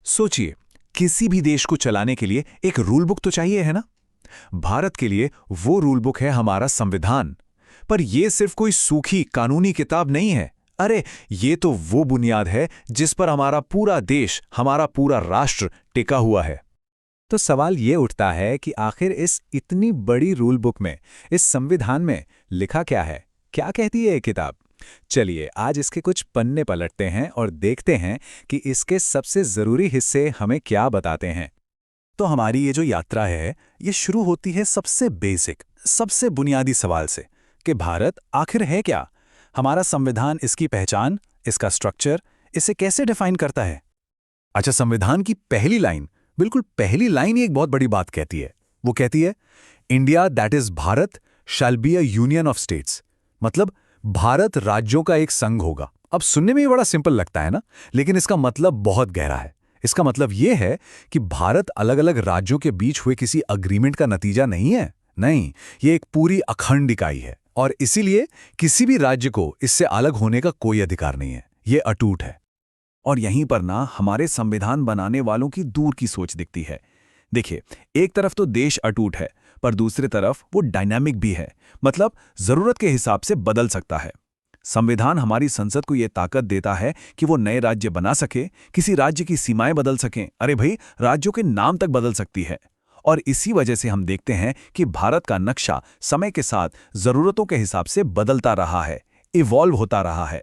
सोचिए, किसी भी देश को चलाने के लिए एक रूल बुक तो चाहिए है ना। भारत के लिए वो रूल बुक है हमारा संविधान। पर यह सिर्फ कोई सूखी कानूनी किताब नहीं है। अरे, ये तो वो बुनियाद है जिस पर हमारा पूरा देश, हमारा पूरा राष्ट्र टिका हुआ है। तो सवाल ये उठता है कि आखिर इस इतनी बड़ी रूल बुक में, इस संविधान में लिखा क्या है? क्या कहती है ये किताब? चलिए आज इसके कुछ पन्ने पलटते हैं और देखते हैं कि इसके सबसे जरूरी हिस्से हमें क्या बताते हैं। तो हमारी ये जो यात्रा है, ये शुरू होती है सबसे बेसिक, सबसे बुनियादी सवाल से कि भारत आखिर है क्या? हमारा संविधान, इसकी पहचान, इसका स्ट्रक्चर, इसे कैसे डिफाइन करता है? अच्छा, संविधान की पहली लाइन, बिल्कुल पहली लाइन ही एक बहुत बड़ी बात कहती है। वो कहती है, India that is Bharat shall be a union of states. मतलब भारत राज्यों का एक संघ होगा। अब सुनने में ही बड़ा सिंपल लगता है ना, लेकिन इसका मतलब बहुत गहरा है। इसका मतलब यह है कि भारत अलग अलग राज्यों के बीच हुए किसी अग्रीमेंट का नतीजा नहीं है। नहीं, ये एक पूरी अखंड इकाई है और इसीलिए किसी भी राज्य को इससे अलग होने का कोई अधिकार नहीं है। ये अटूट है। और यहीं पर ना हमारे संविधान बनाने वालों की दूर की सोच दिखती है। देखिए, एक तरफ तो देश अटूट है, पर दूसरी तरफ वो डायनामिक भी है। मतलब जरूरत के हिसाब से बदल सकता है। संविधान हमारी संसद को यह ताकत देता है कि वो नए राज्य बना सके, किसी राज्य की सीमाएं बदल सकें। अरे भाई, राज्यों के नाम तक बदल सकती है। और इसी वजह से हम देखते हैं कि भारत का नक्शा समय के साथ जरूरतों के हिसाब से बदलता रहा है, इवॉल्व होता रहा है।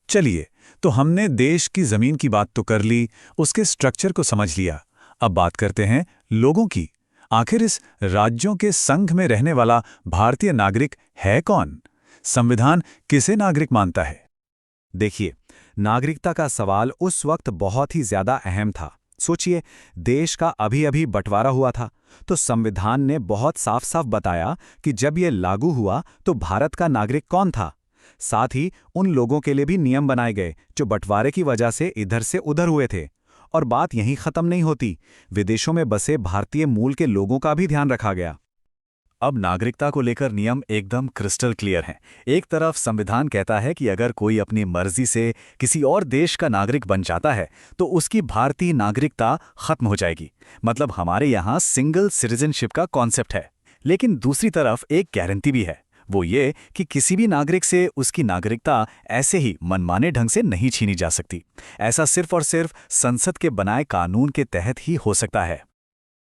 चलिए, तो हमने देश की जमीन की बात तो कर ली, उसके स्ट्रक्चर को समझ लिया। अब बात करते हैं लोगों की। आखिर इस राज्यों के संघ में रहने वाला भारतीय नागरिक है कौन? संविधान किसे नागरिक मानता है? देखिए, नागरिकता का सवाल उस वक्त बहुत ही ज्यादा अहम था। सोचिए, देश का अभी अभी बंटवारा हुआ था, तो संविधान ने बहुत साफ साफ बताया कि जब यह लागू हुआ तो भारत का नागरिक कौन था। साथ ही उन लोगों के लिए भी नियम बनाए गए जो बंटवारे की वजह से इधर से उधर हुए थे। और बात यहीं खत्म नहीं होती, विदेशों में बसे भारतीय मूल के लोगों का भी ध्यान रखा गया। अब नागरिकता को लेकर नियम एकदम क्रिस्टल क्लियर हैं। एक तरफ संविधान कहता है कि अगर कोई अपनी मर्जी से किसी और देश का नागरिक बन जाता है तो उसकी भारतीय नागरिकता खत्म हो जाएगी। मतलब हमारे यहाँ सिंगल सिटीजनशिप का कॉन्सेप्ट है। लेकिन दूसरी तरफ एक गारंटी भी है, वो ये कि किसी भी नागरिक से उसकी नागरिकता ऐसे ही मनमाने ढंग से नहीं छीनी जा सकती। ऐसा सिर्फ और सिर्फ संसद के बनाए कानून के तहत ही हो सकता है।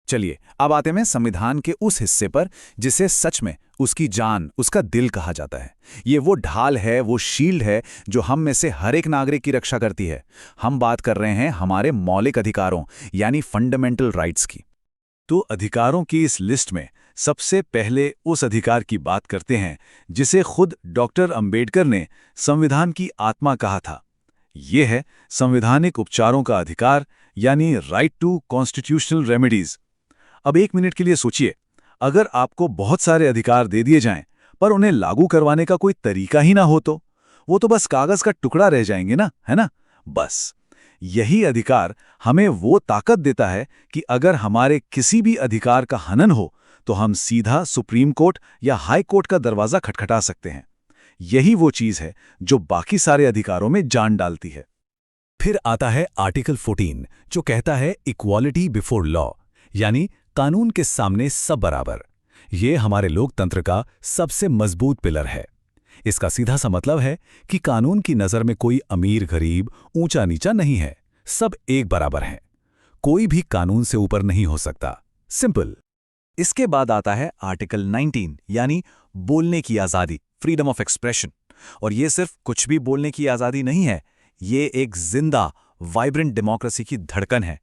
चलिए, अब आते हैं संविधान के उस हिस्से पर जिसे सच में उसकी जान, उसका दिल कहा जाता है। ये वो ढाल है, वो शील्ड है जो हम में से हर एक नागरिक की रक्षा करती है। हम बात कर रहे हैं हमारे मौलिक अधिकारों यानी फंडामेंटल राइट्स की। तो अधिकारों की इस लिस्ट में सबसे पहले उस अधिकार की बात करते हैं जिसे खुद डॉक्टर अंबेडकर ने संविधान की आत्मा कहा था। यह है संवैधानिक उपचारों का अधिकार यानी राइट टू कॉन्स्टिट्यूशनल रेमेडीज। अब एक मिनट के लिए सोचिए, अगर आपको बहुत सारे अधिकार दे दिए जाएं पर उन्हें लागू करवाने का कोई तरीका ही ना हो तो वो तो बस कागज का टुकड़ा रह जाएंगे ना, है ना? बस यही अधिकार हमें वो ताकत देता है कि अगर हमारे किसी भी अधिकार का हनन हो तो हम सीधा सुप्रीम कोर्ट या हाई कोर्ट का दरवाजा खटखटा सकते हैं। यही वो चीज है जो बाकी सारे अधिकारों में जान डालती है। फिर आता है आर्टिकल 14 जो कहता है इक्वालिटी बिफोर लॉ, यानी कानून के सामने सब बराबर। ये हमारे लोकतंत्र का सबसे मजबूत पिलर है। इसका सीधा सा मतलब है कि कानून की नजर में कोई अमीर गरीब, ऊंचा नीचा नहीं है, सब एक बराबर हैं। कोई भी कानून से ऊपर नहीं हो सकता। सिंपल। इसके बाद आता है आर्टिकल 19 यानी बोलने की आजादी, फ्रीडम ऑफ एक्सप्रेशन। और ये सिर्फ कुछ भी बोलने की आजादी नहीं है, ये एक जिंदा वाइब्रेंट डेमोक्रेसी की धड़कन है।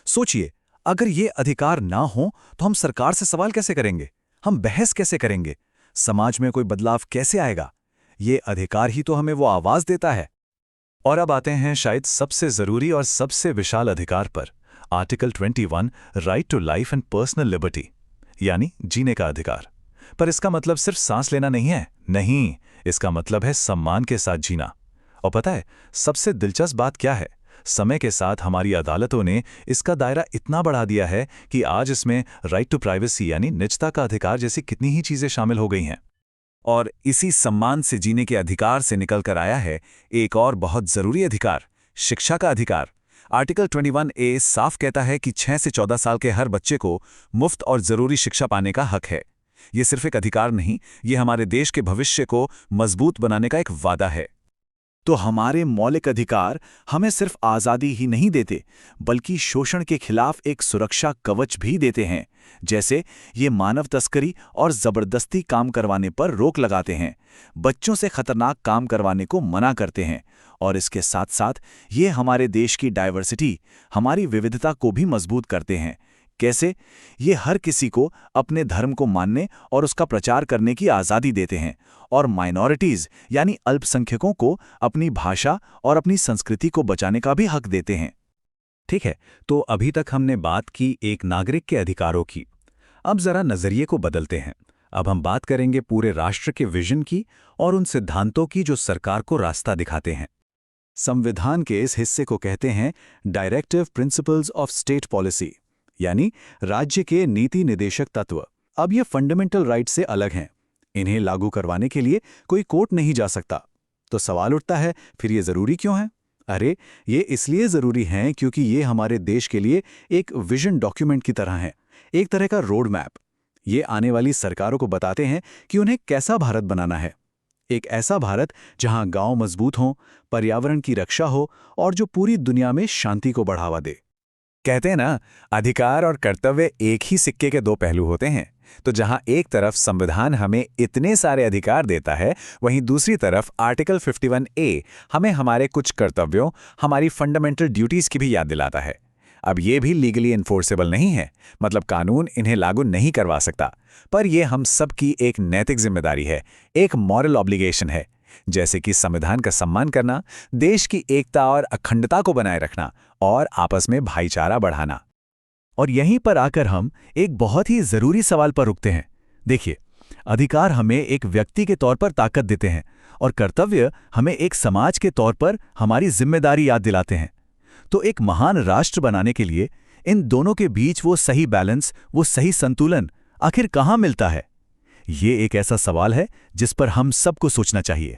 सोचिए, अगर ये अधिकार ना हो तो हम सरकार से सवाल कैसे करेंगे? हम बहस कैसे करेंगे? समाज में कोई बदलाव कैसे आएगा? ये अधिकार ही तो हमें वो आवाज देता है। और अब आते हैं शायद सबसे जरूरी और सबसे विशाल अधिकार पर, article 21 right to life and personal liberty यानी जीने का अधिकार। पर इसका मतलब सिर्फ सांस लेना नहीं है। नहीं, इसका मतलब है सम्मान के साथ जीना। और पता है सबसे दिलचस्प बात क्या है? समय के साथ हमारी अदालतों ने इसका दायरा इतना बढ़ा दिया है कि आज इसमें राइट टू प्राइवेसी यानी निजता का अधिकार जैसी कितनी ही चीजें शामिल हो गई हैं। और इसी सम्मान से जीने के अधिकार से निकल कर आया है एक और बहुत जरूरी अधिकार, शिक्षा का अधिकार। आर्टिकल 21A साफ कहता है कि 6 से 14 साल के हर बच्चे को मुफ्त और जरूरी शिक्षा पाने का हक है। ये सिर्फ एक अधिकार नहीं, ये हमारे देश के भविष्य को मजबूत बनाने का एक वादा है। तो हमारे मौलिक अधिकार हमें सिर्फ आज़ादी ही नहीं देते, बल्कि शोषण के खिलाफ एक सुरक्षा कवच भी देते हैं। जैसे ये मानव तस्करी और ज़बरदस्ती काम करवाने पर रोक लगाते हैं, बच्चों से खतरनाक काम करवाने को मना करते हैं, और इसके साथ साथ ये हमारे देश की डाइवर्सिटी, हमारी विविधता को भी मजबूत करते हैं। कैसे? ये हर किसी को अपने धर्म को मानने और उसका प्रचार करने की आज़ादी देते हैं, और माइनॉरिटीज़ यानी अल्पसंख्यकों को अपनी भाषा और अपनी संस्कृति को बचाने का भी हक देते हैं। ठीक है, तो अभी तक हमने बात की एक नागरिक के अधिकारों की। अब जरा नजरिए को बदलते हैं। अब हम बात करेंगे पूरे राष्ट्र के विजन की और उन सिद्धांतों की जो सरकार को रास्ता दिखाते हैं। संविधान के इस हिस्से को कहते हैं directive principles of state policy, यानी राज्य के नीति निदेशक तत्व। अब ये फंडामेंटल राइट से अलग हैं। इन्हें लागू करवाने के लिए कोई कोर्ट नहीं जा सकता। तो सवाल उठता है, फिर ये जरूरी क्यों है? अरे, ये इसलिए जरूरी हैं क्योंकि ये हमारे देश के लिए एक विजन डॉक्यूमेंट की तरह हैं, एक तरह का रोड मैप। ये आने वाली सरकारों को बताते हैं कि उन्हें कैसा भारत बनाना है। एक ऐसा भारत जहां गांव मजबूत हों, पर्यावरण की रक्षा हो और जो पूरी दुनिया में शांति को बढ़ावा दे। कहते हैं ना, अधिकार और कर्तव्य एक ही सिक्के के दो पहलू होते हैं। तो जहां एक तरफ संविधान हमें इतने सारे अधिकार देता है, वहीं दूसरी तरफ आर्टिकल 51A हमें हमारे कुछ कर्तव्यों, हमारी फंडामेंटल ड्यूटीज की भी याद दिलाता है। अब ये भी लीगली इन्फोर्सेबल नहीं है, मतलब कानून इन्हें लागू नहीं करवा सकता, पर यह हम सब की एक नैतिक जिम्मेदारी है, एक मॉरल ऑब्लिगेशन है। जैसे कि संविधान का सम्मान करना, देश की एकता और अखंडता को बनाए रखना और आपस में भाईचारा बढ़ाना। और यहीं पर आकर हम एक बहुत ही जरूरी सवाल पर रुकते हैं। देखिए, अधिकार हमें एक व्यक्ति के तौर पर ताकत देते हैं और कर्तव्य हमें एक समाज के तौर पर हमारी जिम्मेदारी याद दिलाते हैं। तो एक महान राष्ट्र बनाने के लिए इन दोनों के बीच वो सही बैलेंस, वो सही संतुलन आखिर कहाँ मिलता है? ये एक ऐसा सवाल है जिस पर हम सबको सोचना चाहिए।